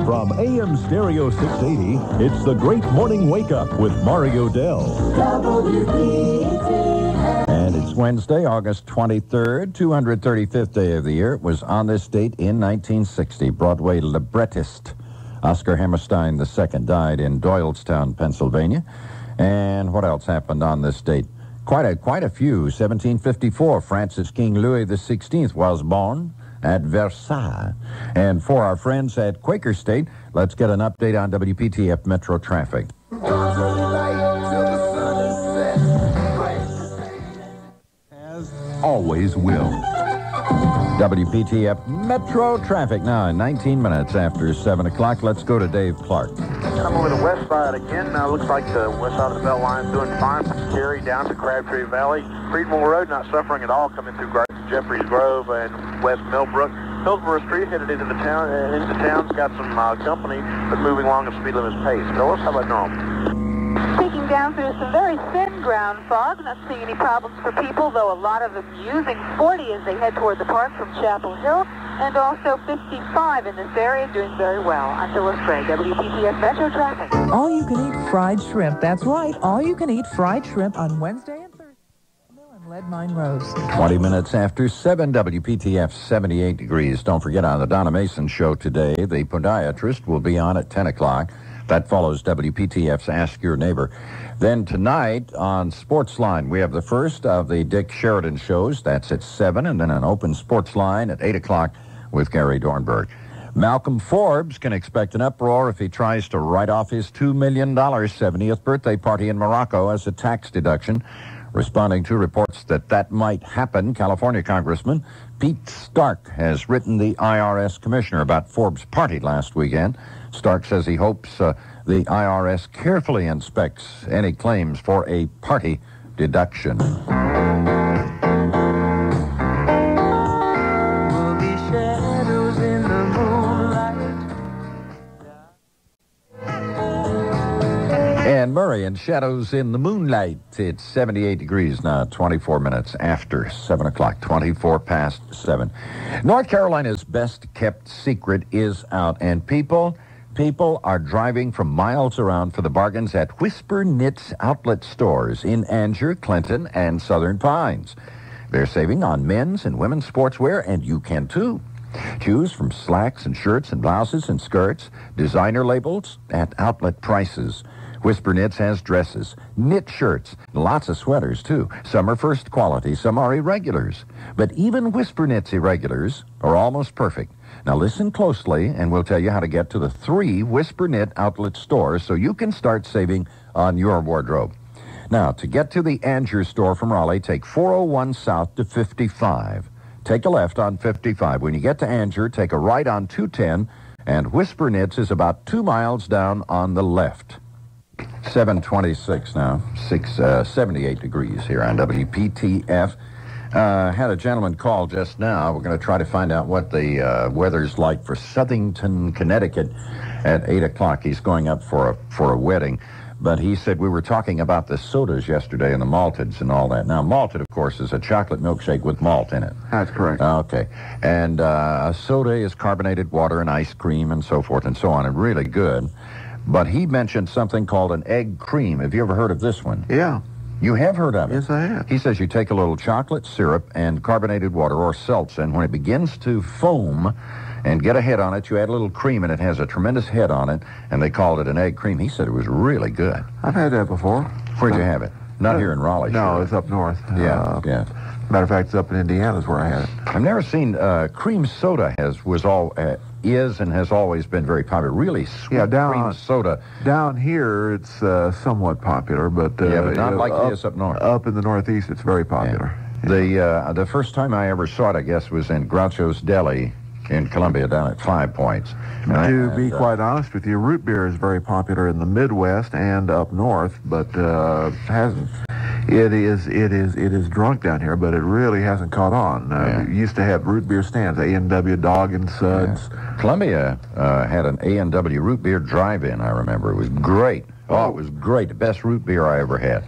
From AM Stereo 680, it's the Great Morning Wake Up with Mario Dell. WPTF. And it's Wednesday, August 23rd, 235th day of the year. It was on this date in 1960. Broadway librettist Oscar Hammerstein II died in Doylestown, Pennsylvania. And what else happened on this date? Quite a few. 1754, Francis King Louis XVI was born at Versailles. And for our friends at Quaker State, let's get an update on WPTF Metro traffic. As always will. WPTF Metro traffic now, 19 minutes after 7 o'clock. Let's go to Dave Clark. I'm over the west side again. Looks like the west side of the belt line is doing fine from Cary down to Crabtree Valley. Freedmore Road not suffering at all, coming through Jeffreys Grove and West Millbrook. Hillsborough Street headed into the town. Town's got some company, but moving along at speed limit pace. Phyllis, how about normal? Speaking down through some very thin ground fog, not seeing any problems for people, though a lot of them using 40 as they head toward the park from Chapel Hill, and also 55 in this area, doing very well. I'm Phyllis Gray, WPTF Metro Traffic. All you can eat fried shrimp. That's right, all you can eat fried shrimp on Wednesday and Thursday. Mill and Lead Mine Roads. 20 minutes after 7, WPTF 78 degrees. Don't forget, on the Donna Mason Show today, the podiatrist will be on at 10 o'clock. That follows WPTF's Ask Your Neighbor. Then tonight on Sportsline, we have the first of the Dick Sheridan shows. That's at 7, and then an open Sportsline at 8 o'clock with Gary Dornberg. Malcolm Forbes can expect an uproar if he tries to write off his $2 million 70th birthday party in Morocco as a tax deduction. Responding to reports that might happen, California Congressman Pete Stark has written the IRS commissioner about Forbes' party last weekend. Stark says he hopes the IRS carefully inspects any claims for a party deduction. And Murray and Shadows in the Moonlight. It's 78 degrees now, 24 minutes after 7 o'clock, 24 past 7. North Carolina's best-kept secret is out, and people are driving from miles around for the bargains at Whisper Knits outlet stores in Angier, Clinton, and Southern Pines. They're saving on men's and women's sportswear, and you can too. Choose from slacks and shirts and blouses and skirts, designer labels at outlet prices. Whisper Knits has dresses, knit shirts, lots of sweaters, too. Some are first quality, some are irregulars. But even Whisper Knits irregulars are almost perfect. Now listen closely, and we'll tell you how to get to the 3 Whisper Knit outlet stores so you can start saving on your wardrobe. Now, to get to the Angier store from Raleigh, take 401 south to 55. Take a left on 55. When you get to Angier, take a right on 210, and Whisper Knits is about 2 miles down on the left. 7:26 now, 78 degrees here on WPTF. Had a gentleman call just now. We're going to try to find out what the weather's like for Southington, Connecticut at 8 o'clock. He's going up for a wedding. But he said we were talking about the sodas yesterday and the malteds and all that. Now, malted, of course, is a chocolate milkshake with malt in it. That's correct. Okay. And a soda is carbonated water and ice cream and so forth and so on, and really good. But he mentioned something called an egg cream. Have you ever heard of this one? Yeah. You have heard of it? Yes, I have. He says you take a little chocolate syrup and carbonated water or seltzer, and when it begins to foam and get a head on it, you add a little cream, and it has a tremendous head on it, and they called it an egg cream. He said it was really good. I've had that before. Where'd you have it? Not here in Raleigh. No, sure. It's up north. Yeah. Matter of fact, it's up in Indiana is where I had it. I've never seen cream soda is and has always been very popular. Really sweet cream soda. Down here, it's somewhat popular, but not like this up north. Up in the Northeast, it's very popular. Yeah. The first time I ever saw it, I guess, was in Groucho's Deli in Columbia, down at 5 Points. To be quite honest with you, root beer is very popular in the Midwest and up north, but hasn't. It is drunk down here, but it really hasn't caught on. We used to have root beer stands, A&W Dog and Suds. Yeah. Columbia had an A&W root beer drive-in, I remember. It was great. Oh, it was great. The best root beer I ever had.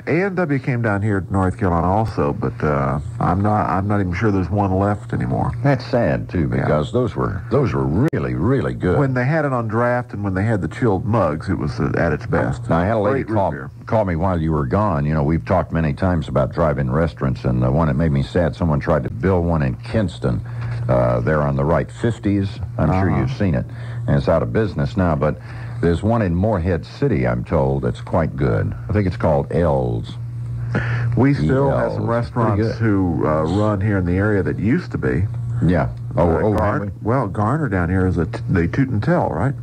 A&W came down here to North Carolina also, but I'm not even sure there's one left anymore. That's sad too, because those were really, really good. When they had it on draft and when they had the chilled mugs, it was at its best. Now, I had a lady call me while you were gone. You know, we've talked many times about drive-in restaurants, and the one that made me sad, someone tried to build one in Kinston. There on the right, 50s. I'm sure you've seen it, and it's out of business now, but there's one in Morehead City, I'm told, that's quite good. I think it's called L's. We still have some restaurants who run here in the area that used to be. Yeah. Garner down here is they toot and tell, right?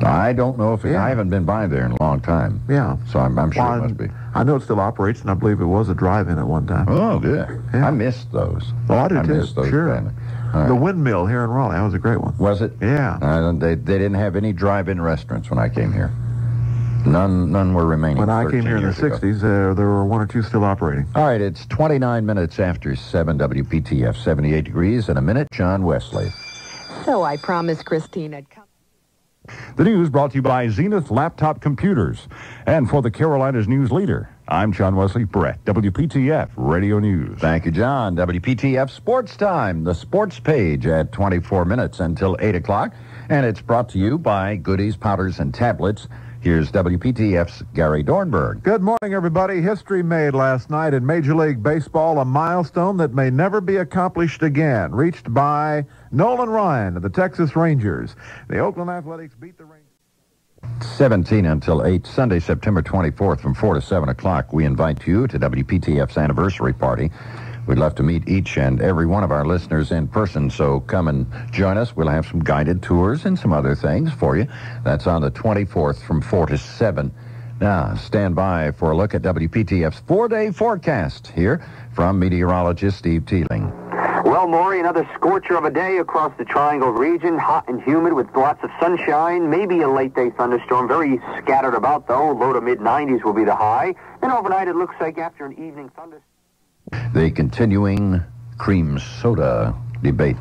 I don't know if I haven't been by there in a long time. Yeah. So I'm sure it must be. I know it still operates, and I believe it was a drive-in at one time. Oh, good. Yeah. I missed those. Well, I do too. Missed those. Sure. Right. The Windmill here in Raleigh, that was a great one. Was it? Yeah. They didn't have any drive-in restaurants when I came here. None were remaining. When I came here in the 60s, there were one or two still operating. All right, it's 29 minutes after 7, WPTF, 78 degrees in a minute. John Wesley. So I promised Christine I'd come. The news brought to you by Zenith Laptop Computers. And for the Carolinas News Leader, I'm John Wesley Brett, WPTF Radio News. Thank you, John. WPTF Sports Time, the sports page at 24 minutes until 8 o'clock. And it's brought to you by Goodies, Powders, and Tablets. Here's WPTF's Gary Dornberg. Good morning, everybody. History made last night in Major League Baseball, a milestone that may never be accomplished again, reached by Nolan Ryan of the Texas Rangers. The Oakland Athletics beat the Rangers. 17 until 8, Sunday, September 24th from 4 to 7 o'clock. We invite you to WPTF's anniversary party. We'd love to meet each and every one of our listeners in person, so come and join us. We'll have some guided tours and some other things for you. That's on the 24th from 4 to 7. Now, stand by for a look at WPTF's four-day forecast here from meteorologist Steve Teeling. Well, Maury, another scorcher of a day across the Triangle region, hot and humid with lots of sunshine, maybe a late-day thunderstorm, very scattered about, though. Low to mid-90s will be the high. And overnight, it looks like after an evening thunderstorm. The continuing cream soda debate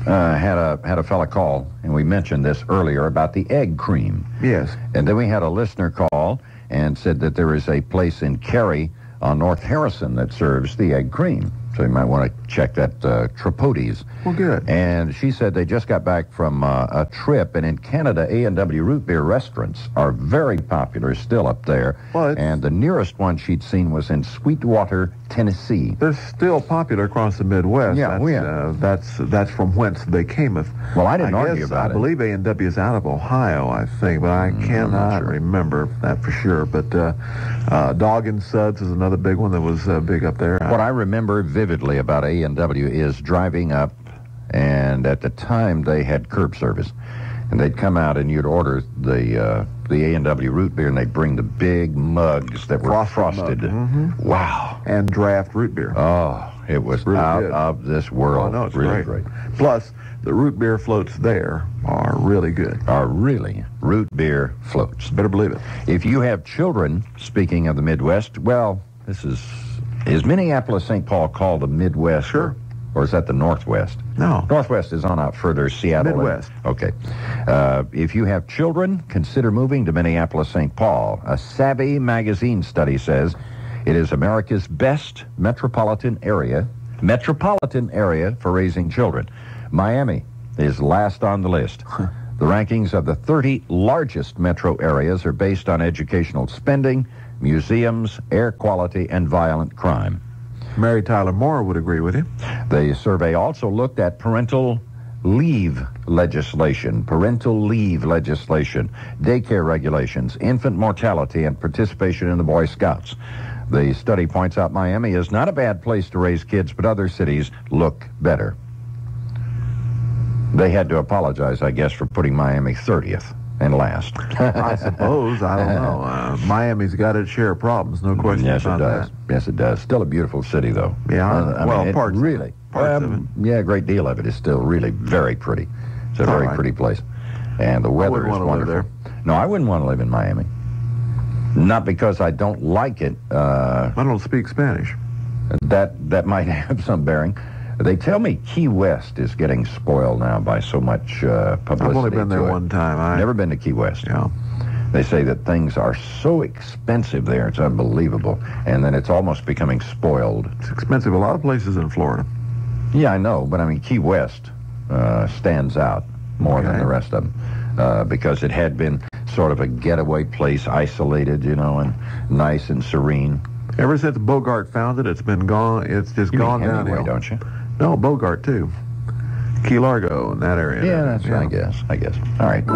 had a fella call, and we mentioned this earlier about the egg cream. Yes. And then we had a listener call and said that there is a place in Cary on North Harrison that serves the egg cream. So you might want to check that, Tripodi's. Well, good. And she said they just got back from a trip, and in Canada, A&W root beer restaurants are very popular still up there. Well, and the nearest one she'd seen was in Sweetwater, Tennessee. They're still popular across the Midwest. Yeah, that's from whence they cameth. Well, I didn't argue about it. I believe A&W is out of Ohio, I think, but I cannot remember that for sure. But Dog and Suds is another big one that was big up there. What I remember vividly about A&W is driving up, and at the time they had curb service, and they'd come out and you'd order the A&W root beer, and they'd bring the big mugs that were frosted. Mm-hmm. Wow. And draft root beer. Oh, it was really out good. of this world. Oh, no, it's really great. Plus, the root beer floats there are really good. Are really root beer floats. Better believe it. If you have children, speaking of the Midwest, well, this is Minneapolis, St. Paul called the Midwest? Sure. Or is that the Northwest? No. Northwest is on out further, Seattle. Midwest. Okay. If you have children, consider moving to Minneapolis, St. Paul. A Savvy magazine study says it is America's best metropolitan area for raising children. Miami is last on the list. The rankings of the 30 largest metro areas are based on educational spending, museums, air quality, and violent crime. Mary Tyler Moore would agree with you. The survey also looked at parental leave legislation, daycare regulations, infant mortality, and participation in the Boy Scouts. The study points out Miami is not a bad place to raise kids, but other cities look better. They had to apologize, I guess, for putting Miami 30th and last. I suppose. I don't know. Miami's got its share of problems, no question about that. Yes, it does. Still a beautiful city, though. Yeah, parts of it. Yeah, a great deal of it is still really very pretty. It's a very pretty place. And the weather is wonderful. Live there. No, I wouldn't want to live in Miami. Not because I don't like it. I don't speak Spanish. That might have some bearing. They tell me Key West is getting spoiled now by so much publicity. I've only been there one time. Never been to Key West. Yeah. They say that things are so expensive there, it's unbelievable. And then it's almost becoming spoiled. It's expensive a lot of places in Florida. Yeah, I know, but I mean, Key West stands out more than the rest of them because it had been sort of a getaway place, isolated, and nice and serene. Ever since Bogart found it, it's been gone. It's just gone downhill, don't you? No, Bogart too. Key Largo in that area. Yeah, that's right, I guess. All right.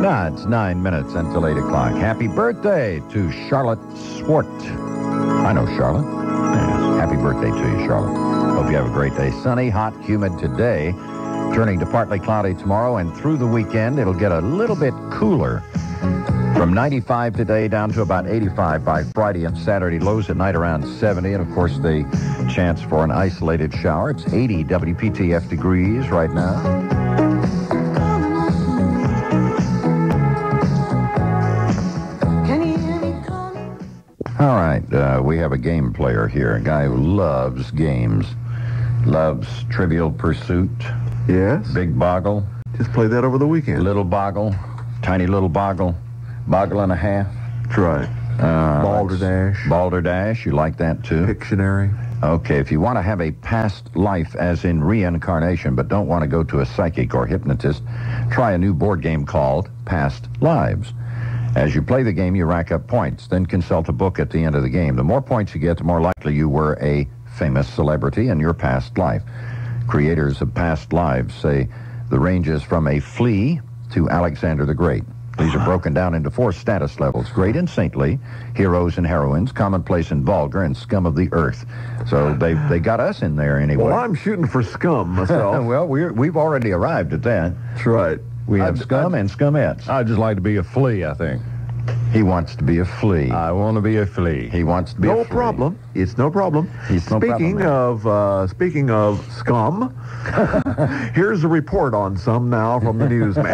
Now it's 9 minutes until 8 o'clock. Happy birthday to Charlotte Swart. I know Charlotte. Yes. Happy birthday to you, Charlotte. Hope you have a great day. Sunny, hot, humid today. Turning to partly cloudy tomorrow, and through the weekend, it'll get a little bit cooler. From 95 today down to about 85 by Friday and Saturday. Lows at night around 70, and of course the chance for an isolated shower. It's 80 WPTF degrees right now. All right, we have a game player here, a guy who loves games. Loves Trivial Pursuit. Yes. Big Boggle. Just played that over the weekend. Little Boggle. Tiny Little Boggle. Boggle and a half. That's right. Balderdash. Balderdash, you like that too? Pictionary. Okay, if you want to have a past life as in reincarnation, but don't want to go to a psychic or hypnotist, try a new board game called Past Lives. As you play the game, you rack up points, then consult a book at the end of the game. The more points you get, the more likely you were a famous celebrity in your past life. Creators of Past Lives say the ranges from a flea to Alexander the Great. These are broken down into 4 status levels: great and saintly, heroes and heroines, commonplace and vulgar, and scum of the earth. So they got us in there anyway. Well, I'm shooting for scum myself. Well, we've already arrived at that. That's right. We have scum and scumettes. I'd just like to be a flea, I think. He wants to be a flea. I want to be a flea. He wants to be a flea. No problem. It's no problem. Speaking of scum, here's a report on some now from the newsman.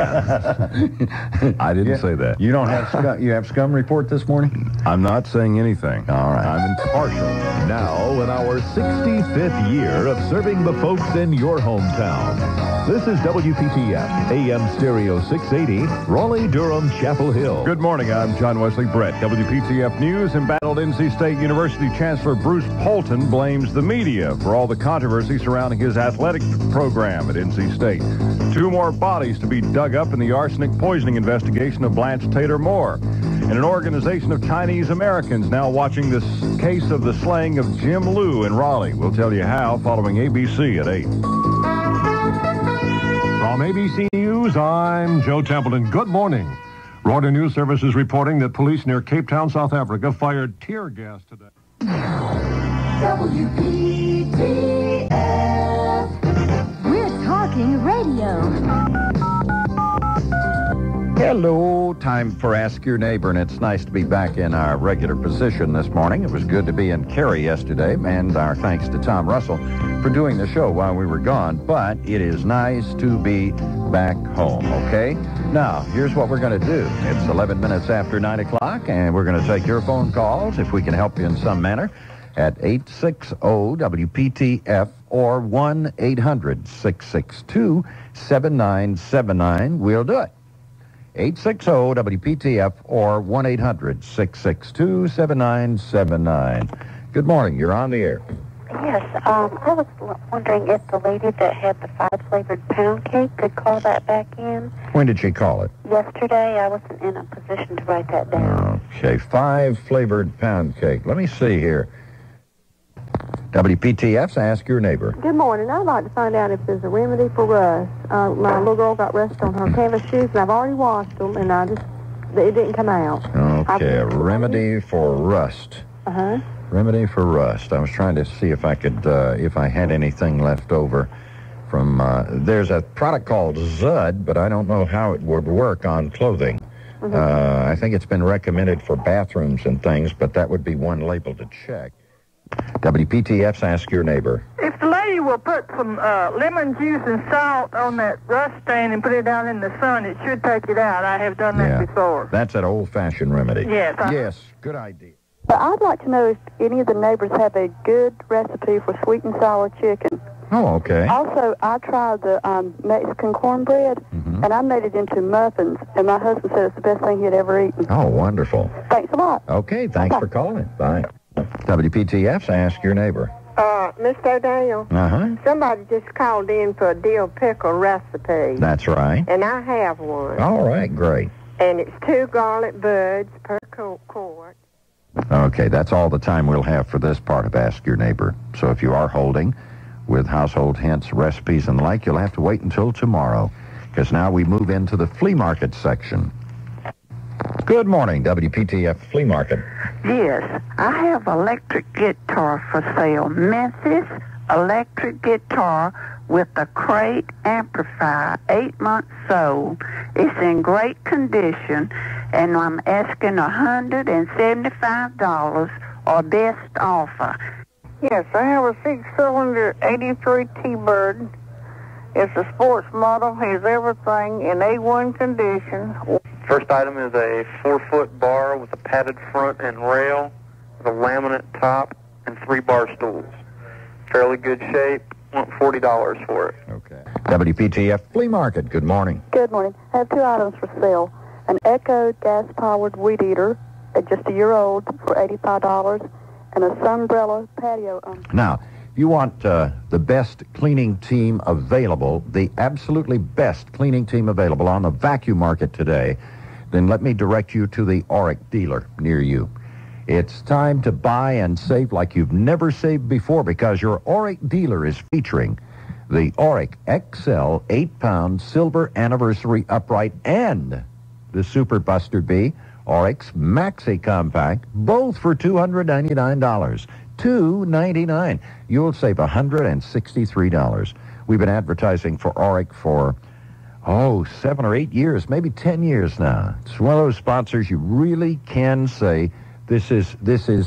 I didn't say that. You don't have scum? You have scum report this morning? I'm not saying anything. All right. I'm impartial. Now, in our 65th year of serving the folks in your hometown, this is WPTF, AM Stereo 680, Raleigh, Durham, Chapel Hill. Good morning. I'm John Wesley Brett. WPTF News. Embattled NC State University Chancellor Bruce Polton blames the media for all the controversy surrounding his athletic program at NC State. 2 more bodies to be dug up in the arsenic poisoning investigation of Blanche Taylor Moore. And an organization of Chinese Americans now watching this case of the slaying of Jim Liu in Raleigh. We'll tell you how following ABC at 8. From ABC News, I'm Joe Templeton. Good morning. Reuters News Service is reporting that police near Cape Town, South Africa, fired tear gas today. WPTF. We're talking radio. Hello, time for Ask Your Neighbor, and it's nice to be back in our regular position this morning. It was good to be in Cary yesterday, and our thanks to Tom Russell for doing the show while we were gone, but it is nice to be back home, okay? Now, here's what we're going to do. It's 11 minutes after 9 o'clock, and we're going to take your phone calls, if we can help you in some manner, at 860-WPTF or 1-800-662-7979. We'll do it. 860-WPTF or 1-800-662-7979. Good morning. You're on the air. Yes, I was wondering if the lady that had the 5-flavored pound cake could call that back in. When did she call it? Yesterday. I wasn't in a position to write that down. Okay, 5-flavored pound cake. Let me see here. WPTF's Ask Your Neighbor. Good morning. I'd like to find out if there's a remedy for rust. My little girl got rust on her canvas shoes, and I've already washed them, and it didn't come out. Okay, a remedy for rust. Uh-huh. Remedy for rust. I was trying to see if I could, if I had anything left over from, there's a product called Zud, but I don't know how it would work on clothing. Mm-hmm. I think it's been recommended for bathrooms and things, but that would be one label to check. WPTF's Ask Your Neighbor. If the lady will put some lemon juice and salt on that rust stain and put it down in the sun, it should take it out. I have done that before. That's an old-fashioned remedy. Yes. Yes, good idea. But I'd like to know if any of the neighbors have a good recipe for sweet and sour chicken. Oh, okay. Also, I tried the Mexican cornbread. Mm-hmm. Mm-hmm. And I made it into muffins, and my husband said it's the best thing he'd ever eaten. Oh, wonderful. Thanks a lot. Okay, thanks for calling. Bye. WPTF's Ask Your Neighbor. Mr. O'Daniel. Uh-huh. Somebody just called in for a dill pickle recipe. That's right. And I have one. All right, great. And it's 2 garlic buds per quart. Okay, that's all the time we'll have for this part of Ask Your Neighbor. So if you are holding with household hints, recipes, and the like, you'll have to wait until tomorrow, because now we move into the flea market section. Good morning, WPTF Flea Market. Yes, I have electric guitar for sale. Memphis electric guitar with a crate amplifier, 8 months old. It's in great condition, and I'm asking $175 or best offer. Yes, I have a 6-cylinder 83 T-Bird. It's a sports model, has everything in A1 condition. First item is a 4-foot bar with a padded front and rail, with a laminate top, and 3 bar stools. Fairly good shape. Want $40 for it. Okay. WPTF Flea Market, good morning. Good morning. I have 2 items for sale. An Echo gas-powered weed eater, just a year old, for $85, and a Sunbrella patio. Now, if you want the best cleaning team available, the absolutely best cleaning team available on the vacuum market today, then let me direct you to the Auric dealer near you. It's time to buy and save like you've never saved before, because your Auric dealer is featuring the Auric XL 8-pound silver anniversary upright and the Super Buster B Auric's Maxi Compact, both for $299. $299. You'll save $163. We've been advertising for Auric for 7 or 8 years, maybe 10 years now. It's one of those sponsors you really can say this is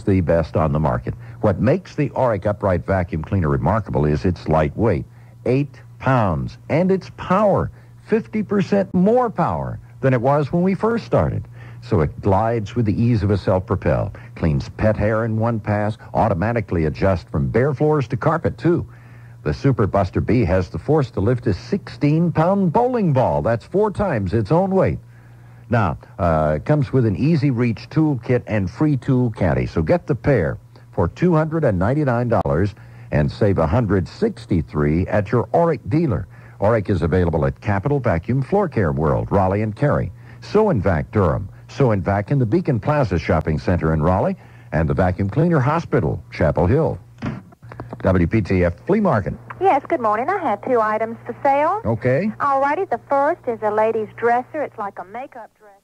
the best on the market. What makes the Auric upright vacuum cleaner remarkable is its lightweight, 8 pounds, and its power, 50% more power than it was when we first started. So it glides with the ease of a self-propel, cleans pet hair in one pass, automatically adjusts from bare floors to carpet, too. The Super Buster B has the force to lift a 16-pound bowling ball. That's 4 times its own weight. Now, it comes with an easy-reach tool kit and free tool caddy. So get the pair for $299 and save $163 at your Auric dealer. Auric is available at Capital Vacuum Floor Care World, Raleigh and Cary, So and Vac Durham, So and Vac in the Beacon Plaza Shopping Center in Raleigh, and the Vacuum Cleaner Hospital, Chapel Hill. WPTF Flea Market. Yes, good morning. I have 2 items for sale. Okay. All righty. The first is a lady's dresser. It's like a makeup dress.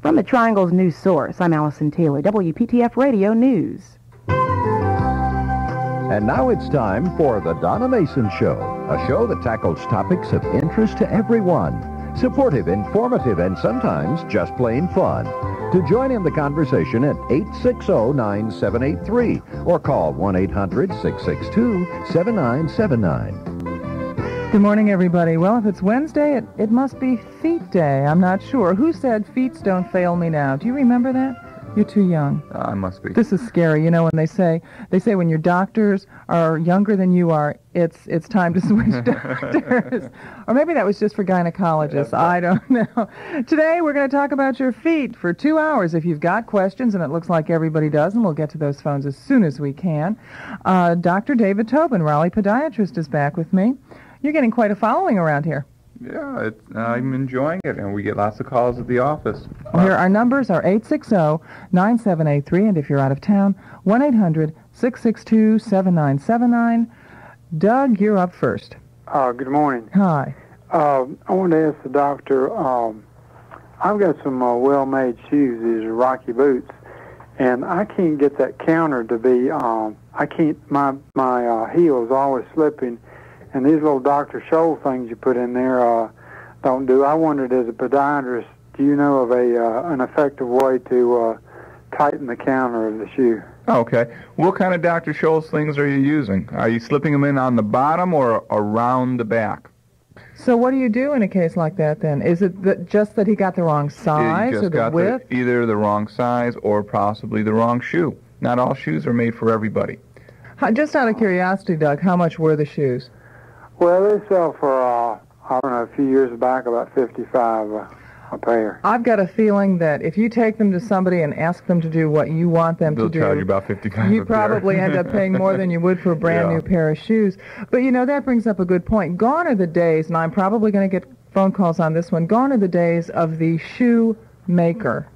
From the Triangle's news source, I'm Allison Taylor, WPTF Radio News. And now it's time for The Donna Mason Show, a show that tackles topics of interest to everyone. Supportive, informative, and sometimes just plain fun. To join in the conversation at 860-9783 or call 1-800-662-7979. Good morning, everybody. Well, if it's Wednesday, it must be Feet Day. I'm not sure. Who said feet don't fail me now? Do you remember that? You're too young. I must be. This is scary. You know, when they say when your doctors are younger than you are, it's time to switch doctors. Or maybe that was just for gynecologists. I don't know. Today we're going to talk about your feet for 2 hours. If you've got questions, and it looks like everybody does, and we'll get to those phones as soon as we can. Dr. David Tobin, Raleigh podiatrist, is back with me. You're getting quite a following around here. Yeah, I'm enjoying it, and we get lots of calls at the office. Here, our numbers are 860-9783, and if you're out of town, 1-800-662-7979. Doug, you're up first. Good morning. Hi. I wanted to ask the doctor, I've got some well-made shoes, these are Rocky boots, and I can't get that counter to be, my heel is always slipping, and these little Dr. Scholl things you put in there don't do. I wondered, as a podiatrist, do you know of an effective way to tighten the counter of the shoe? Okay. What kind of Dr. Scholl's things are you using? Are you slipping them in on the bottom or around the back? So what do you do in a case like that, then? Is it just that he got the wrong size or the width? Either the wrong size or possibly the wrong shoe. Not all shoes are made for everybody. Just out of curiosity, Doug, how much were the shoes? Well, they sell for I don't know, a few years back, about 55 a pair. I've got a feeling that if you take them to somebody and ask them to do what you want them to do, they'll charge you about $55 you probably end up paying more than you would for a brand new pair of shoes. But, you know, that brings up a good point. Gone are the days, and I'm probably going to get phone calls on this one, gone are the days of the shoe maker.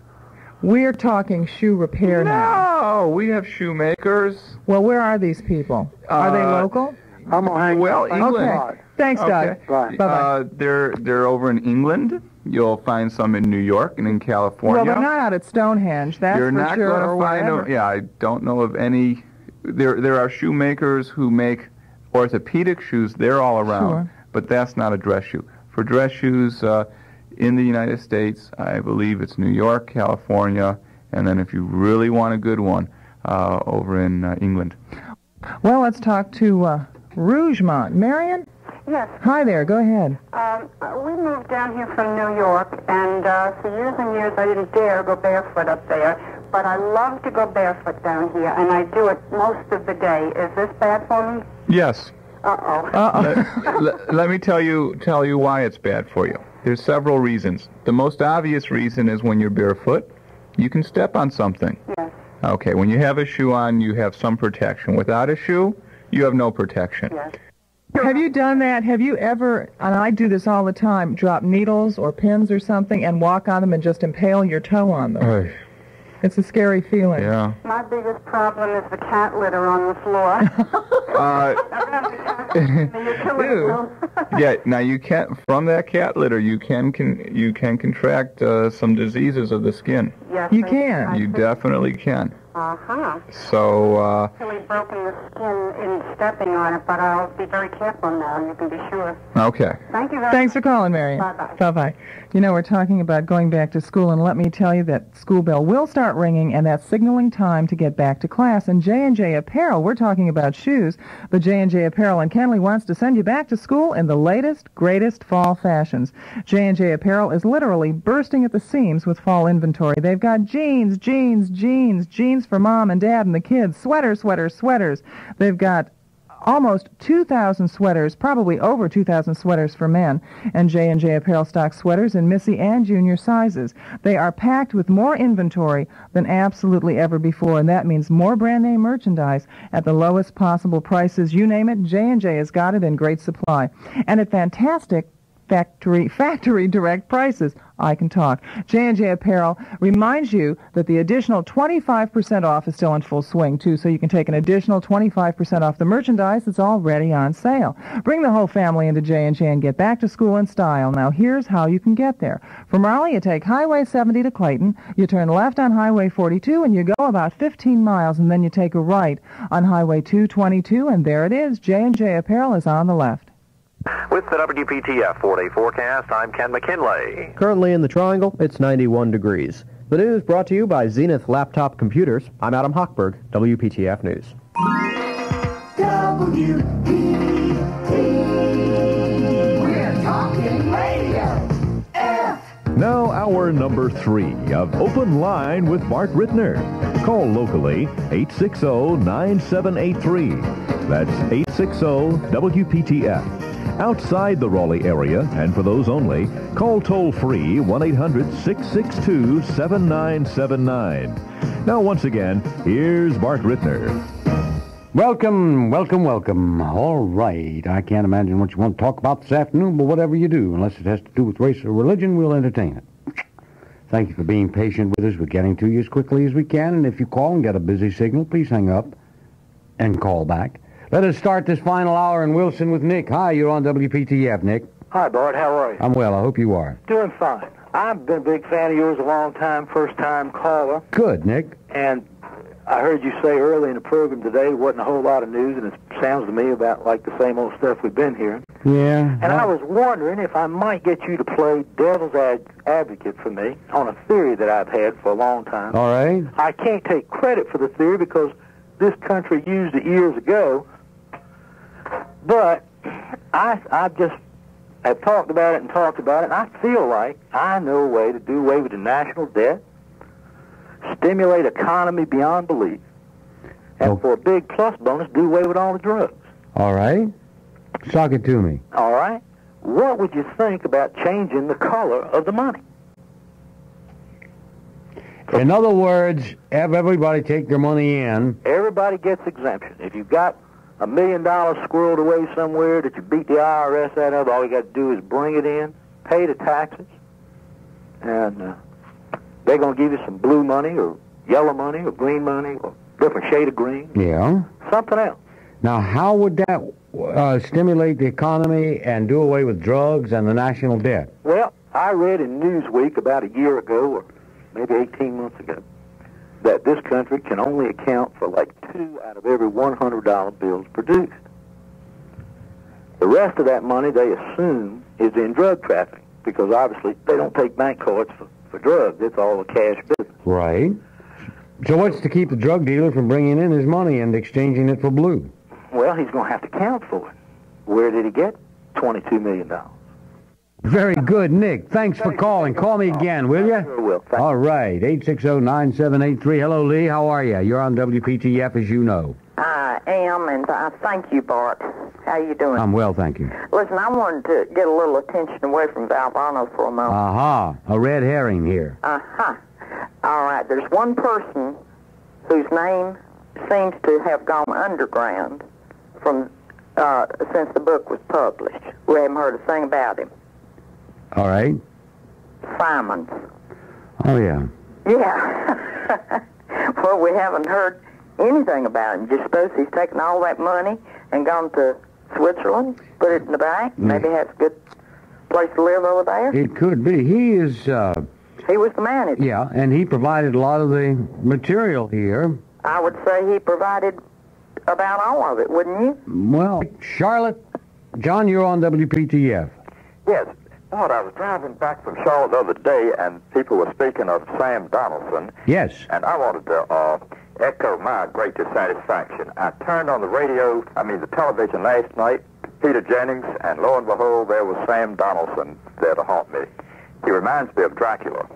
We're talking shoe repair now. No, we have shoemakers. Well, where are these people? Are they local? I'm going to hang up. England. Okay. Thanks, Doug. Okay. Bye. Bye-bye. They're over in England. You'll find some in New York and in California. Well, they're not out at Stonehenge, that's You're for not sure. going to find them. Yeah, I don't know of any. There are shoemakers who make orthopedic shoes. They're all around. Sure. But that's not a dress shoe. For dress shoes in the United States, I believe it's New York, California, and then if you really want a good one, over in England. Well, let's talk to Rougemont. Marion? Yes. Hi there. Go ahead. We moved down here from New York, and for years and years I didn't dare go barefoot up there. But I love to go barefoot down here, and I do it most of the day. Is this bad for me? Yes. Uh-oh. Let me tell you why it's bad for you. There's several reasons. The most obvious reason is when you're barefoot, you can step on something. Yes. Okay, when you have a shoe on, you have some protection. Without a shoe, you have no protection. Yes. Have you done that? Have you ever, and I do this all the time, drop needles or pins or something and walk on them and just impale your toe on them? It's a scary feeling. Yeah. My biggest problem is the cat litter on the floor. Yeah, now you can't, from that cat litter, you can contract some diseases of the skin. Yes, you can. You definitely can. Uh-huh. So, Really broken the skin in stepping on it, but I'll be very careful now, you can be sure. okay. Thank you very Thanks for calling, Marion. Bye-bye. Bye-bye. You know, we're talking about going back to school, and let me tell you that school bell will start ringing, and that's signaling time to get back to class. And J&J Apparel, we're talking about shoes, but J&J Apparel in Kenley wants to send you back to school in the latest, greatest fall fashions. J&J Apparel is literally bursting at the seams with fall inventory. They've got jeans for mom and dad and the kids, sweaters. They've got almost 2,000 sweaters, probably over 2,000 sweaters for men, and J&J Apparel stocks sweaters in Missy and junior sizes. They are packed with more inventory than absolutely ever before, and that means more brand name merchandise at the lowest possible prices. You name it, J&J has got it in great supply, and at fantastic factory direct prices. I can talk. J&J Apparel reminds you that the additional 25% off is still in full swing, too, so you can take an additional 25% off the merchandise that's already on sale. Bring the whole family into J&J and get back to school in style. Now, here's how you can get there. From Raleigh, you take Highway 70 to Clayton, you turn left on Highway 42, and you go about 15 miles, and then you take a right on Highway 222, and there it is. J&J Apparel is on the left. With the WPTF 4-day forecast, I'm Ken McKinley. Currently in the Triangle, it's 91 degrees. The news brought to you by Zenith Laptop Computers. I'm Adam Hochberg, WPTF News. WPTF. We're talking radio. Now, hour number 3 of Open Line with Bart Rittner. Call locally 860-9783. That's 860-WPTF. Outside the Raleigh area, and for those only, call toll-free 1-800-662-7979. Now, once again, here's Bart Rittner. Welcome. All right. I can't imagine what you want to talk about this afternoon, but whatever you do, unless it has to do with race or religion, we'll entertain it. Thank you for being patient with us. We're getting to you as quickly as we can, and if you call and get a busy signal, please hang up and call back. Let us start this final hour in Wilson with Nick. Hi, you're on WPTF, Nick. Hi, Bart. How are you? I'm well. I hope you are. Doing fine. I've been a big fan of yours, a long time, first-time caller. Good, Nick. And I heard you say early in the program today wasn't a whole lot of news, and it sounds to me about like the same old stuff we've been hearing. Yeah. And I was wondering if I might get you to play devil's advocate for me on a theory that I've had for a long time. All right. I can't take credit for the theory because this country used it years ago, but I just have talked about it, and I feel like I know a way to do away with the national debt, stimulate economy beyond belief, and for a big plus bonus, do away with all the drugs. All right. Talk it to me. All right. what would you think about changing the color of the money? In other words, have everybody take their money in. Everybody gets exemption. If you've got $1 million squirreled away somewhere that you beat the IRS out of, all you got to do is bring it in, pay the taxes, and they're going to give you some blue money or yellow money or green money or different shade of green. Yeah. Something else. Now, how would that stimulate the economy and do away with drugs and the national debt? Well, I read in Newsweek about a year ago, or maybe 18 months ago, that this country can only account for like 2 out of every $100 bills produced. The rest of that money, they assume, is in drug trafficking, because obviously they don't take bank cards for drugs. It's all a cash business. Right. So what's to keep the drug dealer from bringing in his money and exchanging it for blue? Well, he's going to have to count for it. Where did he get $22 million? Very good, Nick. Thanks for calling. Call me again, will you? Sure will. Thank All right. 860-9783. Hello, Lee. How are you? You're on WPTF, as you know. I am, and I thank you, Bart. How you doing? I'm well, thank you. Listen, I wanted to get a little attention away from Valvano for a moment. Aha. A red herring here. Uh-huh. All right. There's one person whose name seems to have gone underground from since the book was published. We haven't heard a thing about him. All right. Simons. Oh, yeah. Yeah. Well, we haven't heard anything about him. Do you suppose he's taken all that money and gone to Switzerland, put it in the bank, maybe has a good place to live over there? It could be. He is... he was the manager. Yeah, and he provided a lot of the material here. I would say he provided about all of it, wouldn't you? Well, Charlotte, John, you're on WPTF. Yes. Thought I was driving back from Charlotte the other day, and people were speaking of Sam Donaldson. Yes. And I wanted to echo my great dissatisfaction. I turned on the television last night, Peter Jennings, and lo and behold, there was Sam Donaldson there to haunt me. He reminds me of Dracula.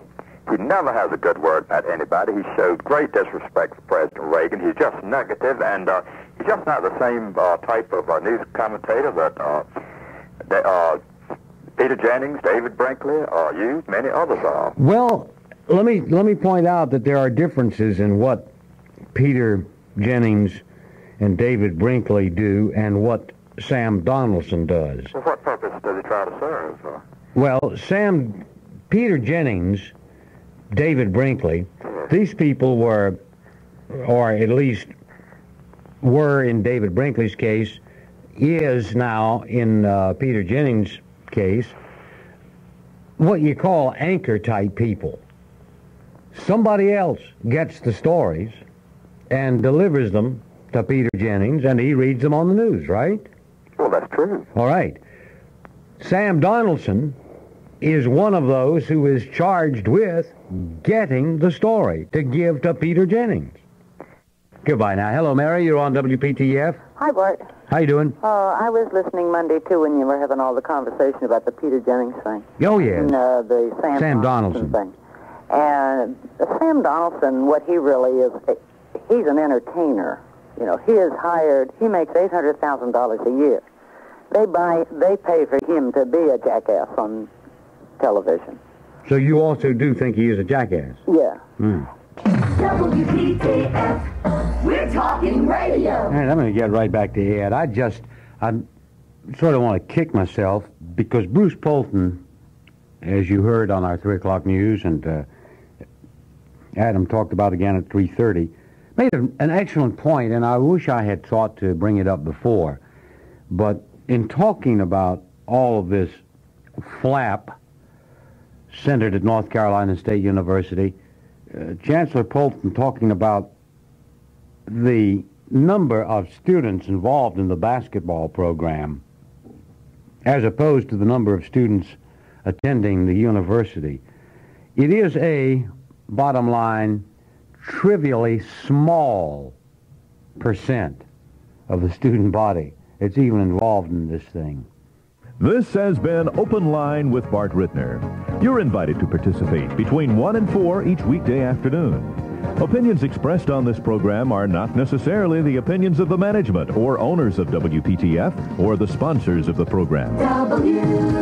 He never has a good word about anybody. He showed great disrespect for President Reagan. He's just negative, and he's just not the same type of news commentator that Peter Jennings, David Brinkley, you, many others are. Well, let me point out that there are differences in what Peter Jennings and David Brinkley do and what Sam Donaldson does. For what purpose does he try to serve? Well, Peter Jennings, David Brinkley, these people were, or at least were in David Brinkley's case, is now in Peter Jennings' case, what you call anchor-type people. Somebody else gets the stories and delivers them to Peter Jennings, and he reads them on the news, right? Well, that's true. All right. Sam Donaldson is one of those who is charged with getting the story to give to Peter Jennings. Goodbye now. Hello, Mary. You're on WPTF. Hi, Bart. How you doing? I was listening Monday, too, when you were having all the conversation about the Peter Jennings thing. Oh, yes. And the Sam Donaldson thing. And Sam Donaldson, what he really is, he's an entertainer. You know, he is hired, he makes $800,000 a year. They pay for him to be a jackass on television. So you also do think he is a jackass? Yeah. WPTF, we're talking radio. All right, I'm going to get right back to Ed. I sort of want to kick myself because Bruce Polton, as you heard on our 3 o'clock news, and Adam talked about again at 3:30, made an excellent point, and I wish I had thought to bring it up before. But in talking about all of this flap centered at North Carolina State University, Chancellor Polton talking about the number of students involved in the basketball program as opposed to the number of students attending the university. It is a, bottom line, trivially small percent of the student body that's even involved in this thing. This has been Open Line with Bart Rittner. You're invited to participate between 1 and 4 each weekday afternoon. Opinions expressed on this program are not necessarily the opinions of the management or owners of WPTF or the sponsors of the program. WPTF.